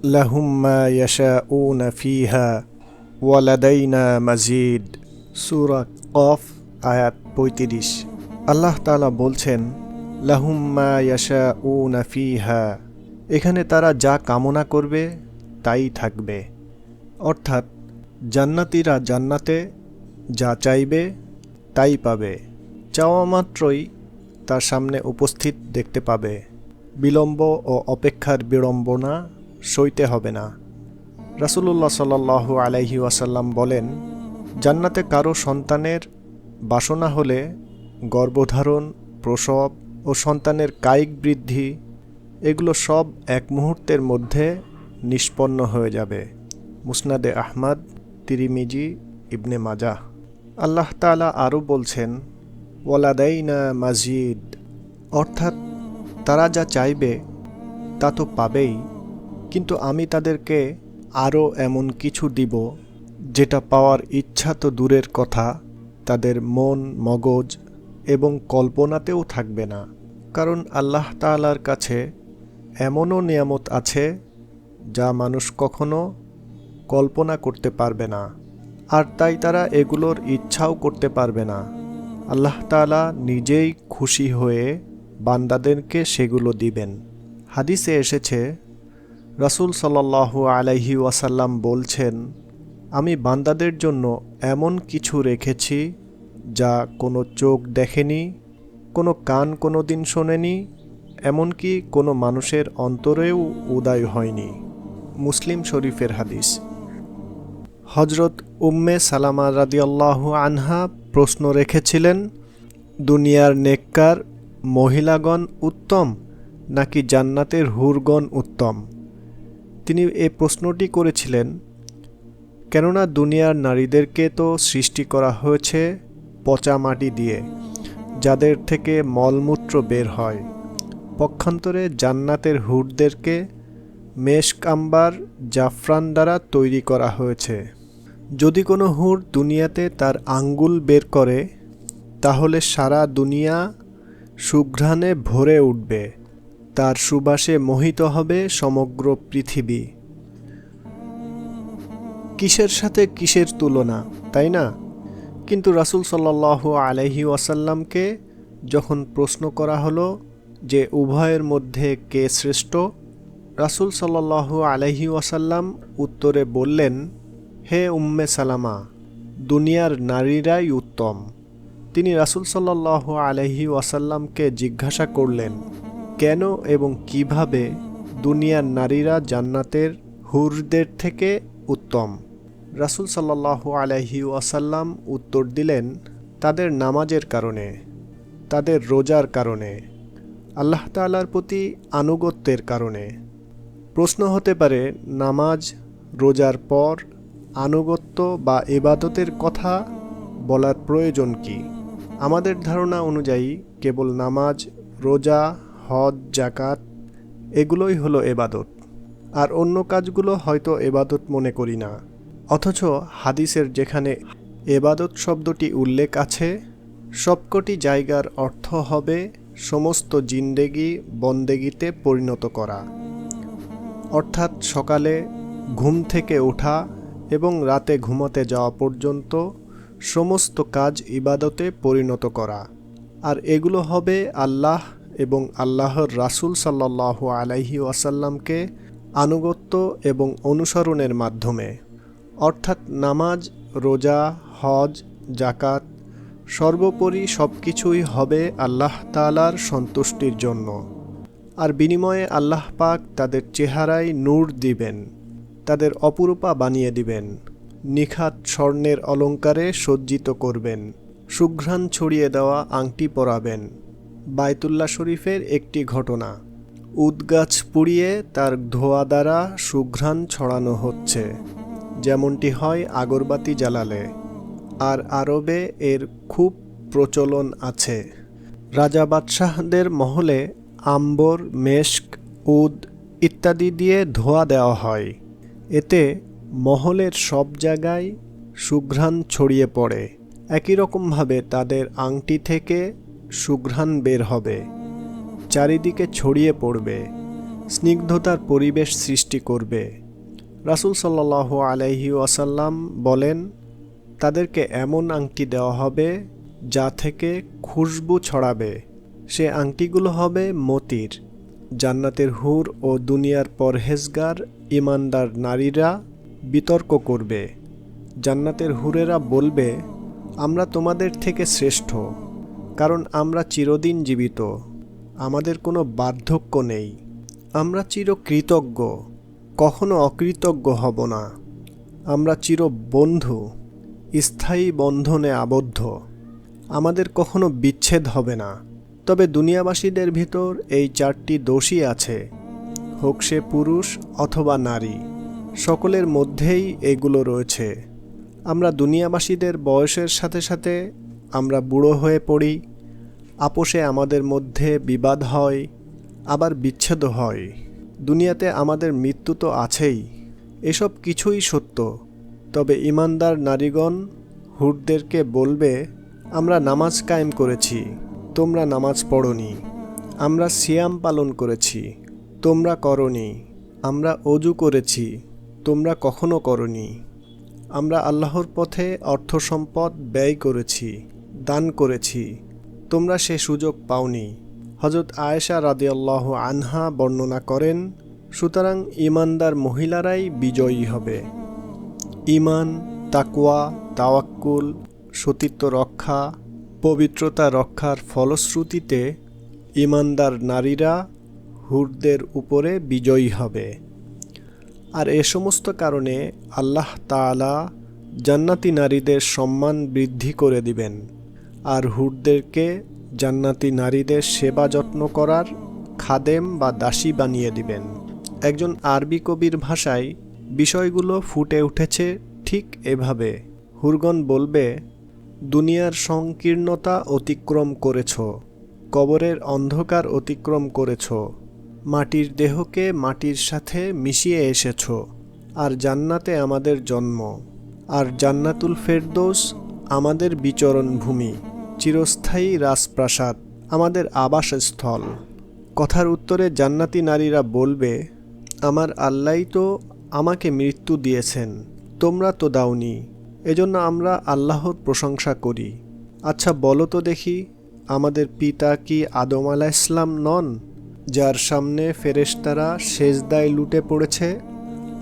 লাহুম মা ইয়াশাউনা ফিহা ওয়া লাদাইনা মাজিদ। সূরা কফ আয়াত ৩৫। আল্লাহ তাআলা বলছেন, লাহুম মা ইয়াশাউনা ফিহা, এখানে তারা যা কামনা করবে তাই থাকবে। অর্থাৎ জান্নাতীরা জান্নাতে যা চাইবে তাই পাবে। চাওয়া মাত্রই তার সামনে উপস্থিত দেখতে পাবে। বিলম্ব ও অপেক্ষার বিড়ম্বনা সইতে হবে না। রাসূলুল্লাহ সাল্লাল্লাহু আলাইহি ওয়াসাল্লাম বলেন, জান্নাতে কারো সন্তানের বাসনা হলে গর্ভধারণ, প্রসব ও সন্তানের কায়িক বৃদ্ধি এগুলো সব এক মুহূর্তের মধ্যে নিষ্পন্ন হয়ে যাবে। মুসনাদে আহমদ, তিরমিজি, ইবনে মাজাহ। আল্লাহ তাআলা আরও বলছেন, ওয়ালাদাইনা মাজিদ, অর্থাৎ তারা যা চাইবে তা তো পাবেই, কিন্তু আমি তাদেরকে আরও এমন কিছু দিব যেটা পাওয়ার ইচ্ছা তো দূরের কথা, তাদের মন, মগজ এবং কল্পনাতেও থাকবে না। কারণ আল্লাহ তাআলার কাছে এমনও নিয়ামত আছে যা মানুষ কখনো কল্পনা করতে পারবে না, আর তাই তারা এগুলোর ইচ্ছাও করতে পারবে না। আল্লাহ তাআলা নিজেই খুশি হয়ে বান্দাদেরকে সেগুলো দিবেন। হাদিসে এসেছে, রাসূল সাল্লাল্লাহু আলাইহি ওয়াসাল্লাম বলছেন, আমি বান্দাদের জন্য এমন কিছু রেখেছি যা কোনো চোখ দেখেনি, কোনো কান কোনো দিন শোনেনি, এমনকি কোনো মানুষের অন্তরেও উদয় হয়নি। মুসলিম শরীফের হাদিস। হজরত উম্মে সালামা রাদিয়াল্লাহু আনহা প্রশ্ন রেখেছিলেন, দুনিয়ার নেককার মহিলাগণ উত্তম নাকি জান্নাতের হুরগণ উত্তম? তিনি এই প্রশ্নটি করেছিলেন কেননা দুনিয়ার নারীদেরকে তো সৃষ্টি করা হয়েছে পচা মাটি দিয়ে, যাদের থেকে মলমূত্র বের হয়। পক্ষান্তরে জান্নাতের হুরদেরকে মেশক, আম্বার, জাফরান দ্বারা তৈরি করা হয়েছে। যদি কোনো হুর দুনিয়াতে তার আঙ্গুল বের করে তাহলে সারা দুনিয়া সুঘ্রাণে ভরে উঠবে, তার সুবাসে মোহিত হবে সমগ্র পৃথিবী। কিসের সাথে কিসের তুলনা, তাই না? কিন্তু রাসূল সাল্লাল্লাহু আলাইহি ওয়াসাল্লামকে যখন প্রশ্ন করা হলো যে উভয়ের মধ্যে কে শ্রেষ্ঠ, রাসূল সাল্লাল্লাহু আলাইহি ওয়াসাল্লাম উত্তরে বললেন, হে উম্মে সালামা, দুনিয়ার নারীরাই উত্তম। তিনি রাসূল সাল্লাল্লাহু আলাইহি ওয়াসাল্লামকে জিজ্ঞাসা করলেন, কেন এবং কিভাবে দুনিয়ার নারীরা জান্নাতের হুরদের থেকে উত্তম? রাসূল সাল্লাল্লাহু আলাইহি ওয়াসাল্লাম উত্তর দিলেন, তাদের নামাজের কারণে, তাদের রোজার কারণে, আল্লাহ তাআলার প্রতি আনুগত্যের কারণে। প্রশ্ন হতে পারে, নামাজ রোজার পর আনুগত্য বা ইবাদতের কথা বলার প্রয়োজন কি? আমাদের ধারণা অনুযায়ী কেবল নামাজ, রোজা, হজ, যাকাত এগুলোই হলো ইবাদত, আর অন্য কাজগুলো হয়তো ইবাদত মনে করি না। অথচ হাদিসের যেখানে ইবাদত শব্দটি উল্লেখ আছে, সবকটি জায়গার অর্থ হবে সমস্ত জিন্দেগি বন্দেগিতে পরিণত করা। অর্থাৎ সকালে ঘুম থেকে ওঠা এবং রাতে ঘুমাতে যাওয়া পর্যন্ত সমস্ত কাজ ইবাদতে পরিণত করা। আর এগুলো হবে আল্লাহ এবং আল্লাহর রাসূল সাল্লাল্লাহু আলাইহি ওয়াসাল্লামকে আনুগত্য এবং অনুসরণের মাধ্যমে। অর্থাৎ নামাজ, রোজা, হজ, যাকাত সর্বোপরি সব কিছুই হবে আল্লাহ তাআলার সন্তুষ্টির জন্য। আর বিনিময়ে আল্লাহ পাক তাদের চেহারায় নূর দিবেন, তাদের অপরূপা বানিয়ে দিবেন, নিখাত স্বর্ণের অলঙ্কারে সজ্জিত করবেন, সুঘ্রাণ ছড়িয়ে দেওয়া আংটি পরাবেন। বায়তুল্লাহ শরীফের একটি ঘটনা, উদ গাছ পুড়িয়ে তার ধোঁয়া দ্বারা সুঘ্রাণ ছড়ানো হচ্ছে, যেমনটি হয় আগরবাতি জ্বালালে। আর আরবে এর খুব প্রচলন আছে। রাজা বাদশাহদের মহলে আম্বর, মেশক, উদ ইত্যাদি দিয়ে ধোঁয়া দেওয়া হয়। এতে মহলের সব জায়গায় সুঘ্রাণ ছড়িয়ে পড়ে। একই রকমভাবে তাদের আংটি থেকে সুঘ্রাণ বের হবে, চারিদিকে ছড়িয়ে পড়বে। স্নিগ্ধতার পরিবেশ সৃষ্টি করবে। রাসূল সাল্লাল্লাহু আলাইহি ওয়াসাল্লাম বলেন, তাদেরকে এমন আংটি দেওয়া হবে যা থেকে খুশবু ছড়াবে। সে আংটিগুলো হবে মতির। জান্নাতের হুর ও দুনিয়ার পরহেজগার ঈমানদার নারীরা বিতর্ক করবে। জান্নাতের হুরেরা বলবে, আমরা তোমাদের থেকে শ্রেষ্ঠ, কারণ আমরা চিরদিন জীবিত, আমাদের কোনো বার্ধক্য নেই, আমরা চিরকৃতজ্ঞ, কখনো অকৃতজ্ঞ হব না, আমরা চিরবন্ধু, স্থায়ী বন্ধনে আবদ্ধ, আমাদের কখনো বিচ্ছেদ হবে না। তবে দুনিয়াবাসীদের ভিতর এই 4টি দোষী আছে, হোক সে পুরুষ অথবা নারী, সকলের মধ্যেই এগুলো রয়েছে। আমরা দুনিয়াবাসীদের বয়সের সাথে সাথে আমরা বুড়ো হয়ে পড়ি, আপোষে আমাদের মধ্যে বিবাদ হয়, আবার বিচ্ছেদ হয়। দুনিয়াতে আমাদের মৃত্যু তো আছেই, এসব কিছুই সত্য। তবে ঈমানদার নারীগণ হুরদেরকে বলবে, আমরা নামাজ কায়েম করেছি, তোমরা নামাজ পড়নি, আমরা সিয়াম পালন করেছি, তোমরা করনি, আমরা অজু করেছি, তোমরা কখনো করনি, আমরা আল্লাহর পথে অর্থ সম্পদ ব্যয় করেছি, দান করেছি, তোমরা সে সুযোগ পাওনি। হযরত আয়েশা রাদিয়াল্লাহু আনহা বর্ণনা করেন, সুতরাং ঈমানদার মহিলারাই বিজয়ী হবে। ঈমান, তাকওয়া, তাওয়াক্কুল, সতীত্ব রক্ষা, পবিত্রতা রক্ষার ফলশ্রুতিতে ঈমানদার নারীরা হুরদের উপরে বিজয়ী হবে। আর এ সমস্ত কারণে আল্লাহ তাআলা জান্নাতি নারীদের সম্মান বৃদ্ধি করে দিবেন, আর হুরদেরকে জান্নাতি নারীদের সেবা যত্ন করার খাদেম বা দাসী বানিয়ে দিবেন। একজন আরবি কবির ভাষায় বিষয়গুলো ফুটে উঠেছে ঠিক এভাবে। হুরগণ বলবে, দুনিয়ার সংকীর্ণতা অতিক্রম করেছ, কবরের অন্ধকার অতিক্রম করেছ, মাটির দেহকে মাটির সাথে মিশিয়ে এসেছ, আর জান্নাতে আমাদের জন্ম, আর জান্নাতুল ফেরদৌস আমাদের বিচরণ ভূমি, চিরস্থায়ী রাজপ্রাসাদ আমাদের আবাসস্থল। কথার উত্তরে জান্নাতি নারীরা বলবে, আমার আল্লাহই তো আমাকে মৃত্যু দিয়েছেন, তোমরা তো দাওনি, এজন্য আমরা আল্লাহর প্রশংসা করি। আচ্ছা বলো তো দেখি, আমাদের পিতা কি আদম আলাইহিসসালাম নন, যার সামনে ফেরেশতারা সেজদায় লুটে পড়েছে?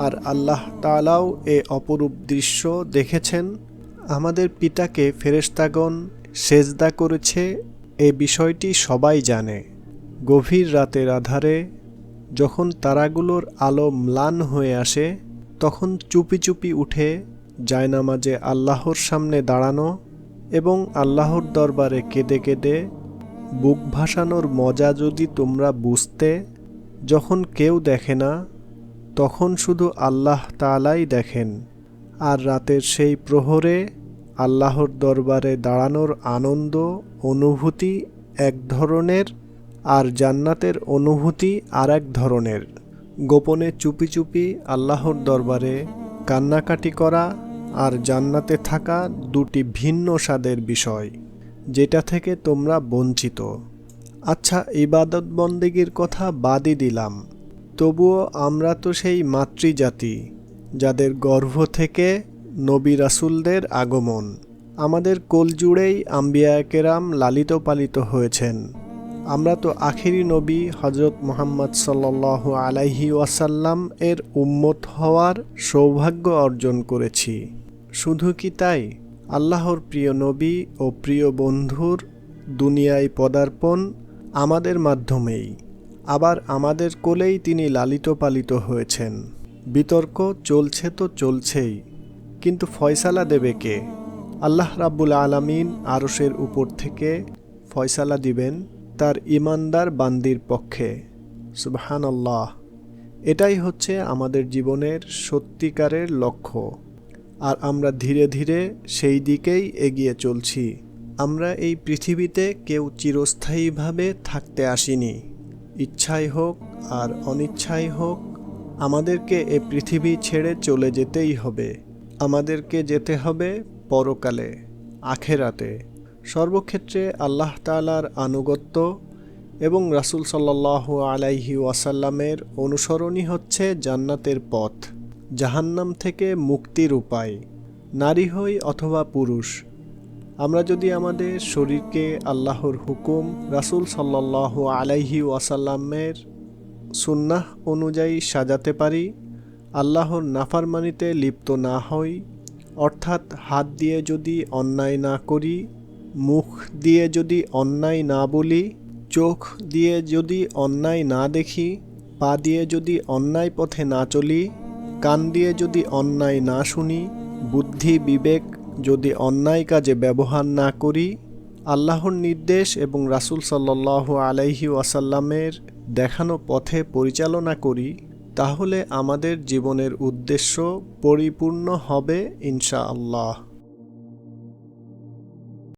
আর আল্লাহ তাআলাও এ অপরূপ দৃশ্য দেখেছেন। আমাদের পিতাকে ফেরেশতাগণ সেজদা করেছে, এ বিষয়টি সবাই জানে। গভীর রাতের আধারে যখন তারাগুলোর আলো ম্লান হয়ে আসে, তখন চুপি চুপি উঠে জায়নামাজে আল্লাহর সামনে দাঁড়ানো এবং আল্লাহর দরবারে কেঁদে কেঁদে বুক ভাসানোর মজা যদি তোমরা বুঝতে। যখন কেউ দেখে না, তখন শুধু আল্লাহ তাআলাই দেখেন। আর রাতের সেই প্রহরে আল্লাহর দরবারে দাঁড়ানোর আনন্দ অনুভূতি এক ধরনের, আর জান্নাতের অনুভূতি আর এক ধরনের। গোপনে চুপি চুপি আল্লাহর দরবারে কান্নাকাটি করা আর জান্নাতে থাকা দুটি ভিন্ন স্বাদের বিষয়, যেটা থেকে তোমরা বঞ্চিত। আচ্ছা, ইবাদত বন্দেগীর কথা বাদই দিলাম, তবুও আমরা তো সেই মাতৃজাতি যাদের গর্ভ থেকে নবী রাসূলদের আগমন। আমাদের কোলজুড়েই আম্বিয়া কেরাম লালিত পালিত হয়েছেন। আমরা তো আখিরি নবী হযরত মুহাম্মদ সাল্লাল্লাহু আলাইহি ওয়াসাল্লাম এর উম্মত হওয়ার সৌভাগ্য অর্জন করেছি। শুধু কি তাই, আল্লাহর প্রিয় নবী ও প্রিয় বন্ধুর দুনিয়ায় পদার্পণ আমাদের মাধ্যমেই, আবার আমাদের কোলেই তিনি লালিত পালিত হয়েছেন। বিতর্ক চলছে তো চলছেই, কিন্তু ফয়সালা দেবে কে? আল্লাহ রাব্বুল আলামিন আরশের উপর থেকে ফয়সালা দিবেন তার ঈমানদার বান্দির পক্ষে। সুবহানাল্লাহ। এটাই হচ্ছে আমাদের জীবনের সত্যিকারের লক্ষ্য, আর আমরা ধীরে ধীরে সেই দিকেই এগিয়ে চলছি। আমরা এই পৃথিবীতে কেউ চিরস্থায়ীভাবে থাকতে আসিনি। ইচ্ছাই হোক আর অনিচ্ছাই হোক, আমাদেরকে এ পৃথিবী ছেড়ে চলে যেতেই হবে। আমাদেরকে যেতে হবে পরকালে, আখেরাতে। সর্বক্ষেত্রে আল্লাহ তাআলার আনুগত্য এবং রাসূল সাল্লাল্লাহু আলাইহি ওয়াসাল্লামের অনুসরণই হচ্ছে জান্নাতের পথ, জাহান্নাম থেকে মুক্তির উপায়, নারী হই অথবা পুরুষ। আমরা যদি আমাদের শরীরকে আল্লাহর হুকুম, রাসূল সাল্লাল্লাহু আলাইহি ওয়াসাল্লামের সুন্নাহ অনুযায়ী সাজাতে পারি, আল্লাহর নাফরমানিতে লিপ্ত না হই, অর্থাৎ হাত দিয়ে যদি অন্যায় না করি, মুখ দিয়ে যদি অন্যায় না বলি, চোখ দিয়ে যদি অন্যায় না দেখি, পা দিয়ে যদি অন্যায় পথে না চলি, কান দিয়ে যদি অন্যায় না শুনি, বুদ্ধি বিবেক যদি অন্যায় কাজে ব্যবহার না করি, আল্লাহর নির্দেশ এবং রাসূল সাল্লাল্লাহু আলাইহি ওয়াসাল্লামের দেখানো পথে পরিচালনা করি, তাহলে আমাদের জীবনের উদ্দেশ্য পরিপূর্ণ হবে ইনশাআল্লাহ।